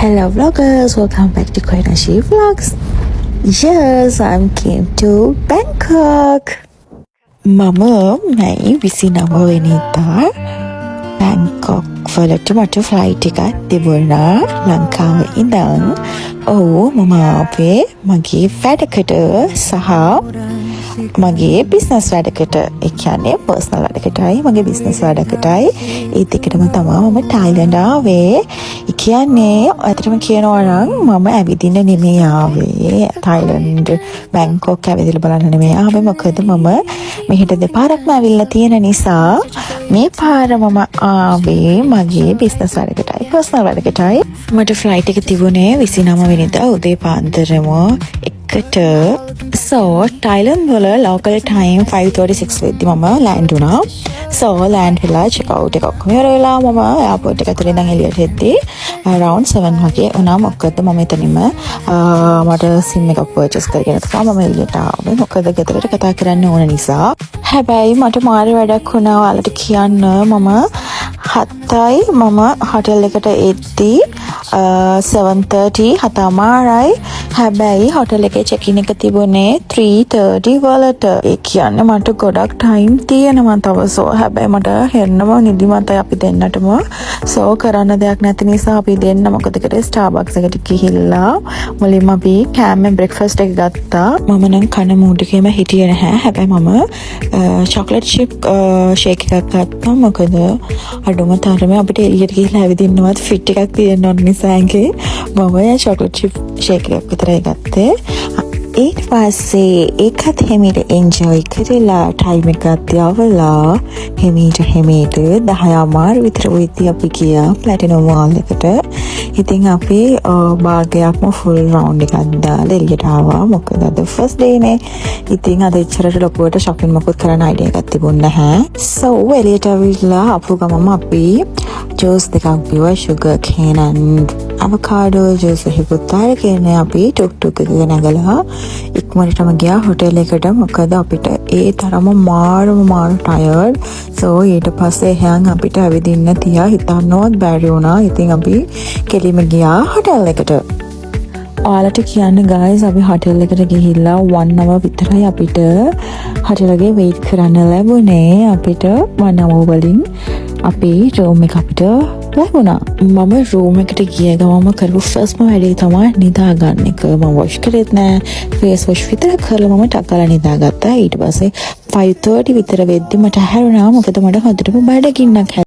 Hello vloggers, welcome back to Koinashi Vlogs. Yes, I came to Bangkok. මම මැයි 29 වෙනිදා Bangkok වලට මට flight එකක් තිබුණා ලංකාවේ ඉඳන්. මම ආවේ මගේ වැඩකට සහ මගේ බිස්නස් වැඩකට. ඒ කියන්නේ පර්සනල් වැඩකටයි මගේ බිස්නස් වැඩකටයි. ඒ දෙකටම තමයි මම තායිලන්ඩ් ආවේ. ඒ කියන්නේ අතටම කියනවා නම් මම ඇවිදින්න නෙමෙයි ආවේ. තායිලන්ඩ් බැංකොක් ඇවිදලා බලන්න නෙමෙයි ආවේ. මොකද මම මෙහෙට දෙපාරක්ම ඇවිල්ලා තියෙන නිසා මේ පාර මම ආවේ මගේ බිස්නස් වැඩකටයි පර්සනල් වැඩකටයි. මට ෆ්ලයිට් එක තිබුණේ 29 වෙනිදා උදේ පාන්දරම එකට. Thailand වල local time 5:36 වෙද්දි මම ලෑන්ඩ් වුණා. ලෑන්ඩ් වෙලා check out එක ඔක්කොම ඉවර වෙලා මම එයාපෝට් එක ඇතුලේ ඉඳන් එළියට එද්දී around 7 වගේ වුණා. මොකද මම එතනින්ම මට SIM එකක් purchase කරගෙන තමයි මම එළියට ආවේ. මොකද ගෙදරට කතා කරන්න ඕන නිසා. හැබැයි මට මාරි වැඩක් වුණා ඔයාලට කියන්න. මම 7යි මම හොටෙල් එකට එද්දී 7:30 7:00යි. හැබැයි හොටෙල් එකේ check-in එක තිබුණේ 3:30 වලට. ඒ කියන්නේ මට ගොඩක් time තියෙනවා තව. හැබැයි මට හෙන්නම නිදිමතයි අපි දෙන්නටම. කරන්න දෙයක් නැති නිසා අපි දෙන්න මොකද කරේ Starbucks එකට ගිහිල්ලා මුලින්ම අපි කෑම breakfast එක ගත්තා. මම නම් කන මූඩ් එකේම හිටියේ නැහැ. හැබැයි මම chocolate chip shake එකක් ගත්තා. මොකද අඩුම තරමේ අපිට එළියට ගිහිල්ලා ඇවිදින්නවත් fit එකක් තියෙන්න ඕන නිසා ඇඟේ මම chocolate chip shake එකක් විතරයි ගත්තේ. ඊට පස්සේ ඒකත් හිමීට එන්ජොයි කරලා ටයිම් එකත් යවලා හිමීට 10:00 විතර වෙද්දී අපි ගියා ප්ලැටිනම් මාල් එකට. ඉතින් අපි භාගයක්ම ෆුල් රවුන්ඩ් එකක් දාලා එළියට ආවා. මොකද අද ෆස්ට් ඩේ නේ. ඉතින් අද එච්චරට ලොකුවට shopping මොකුත් කරන්න අයිඩියා එකක් තිබුණේ නැහැ. එළියට ඇවිල්ලා අපු ගමම අපි ජූස් දෙකක් බිව්වා. sugar cane and avocado juice එකකුත් අරගෙන අපි ටුක් එක නැගලා ඉක්මනටම ගියා හොටෙල් එකට. මොකද අපිට ඒ තරම මාරම ටයර්ඩ්. ඊට පස්සේ එහෙනම් අපිට ඇවිදින්න තියා හිතන්නවත් බැරි වුණා. ඉතින් අපි කෙලිම ගියා හොටෙල් එකට. ඔයාලට කියන්න guys අපි හොටෙල් එකට ගිහිල්ලා 1 hour විතරයි අපිට හොටෙල් එකේ wait කරන්න ලැබුණේ. අපිට 1 hour වලින් අපේ room එක අපිට ලැබුණා. මම room එකට ගිය ගමම කරපු ෆස්ට්ම වැඩේ තමයි නිදා ගන්න එක. මම wash කරෙත් නෑ. face wash විතර කරලා මම ටක්කලා නිදාගත්තා. ඊට පස්සේ 5:30 විතර වෙද්දි මට හැරුණා. මොකද මට හොඳටම බඩගින්නක්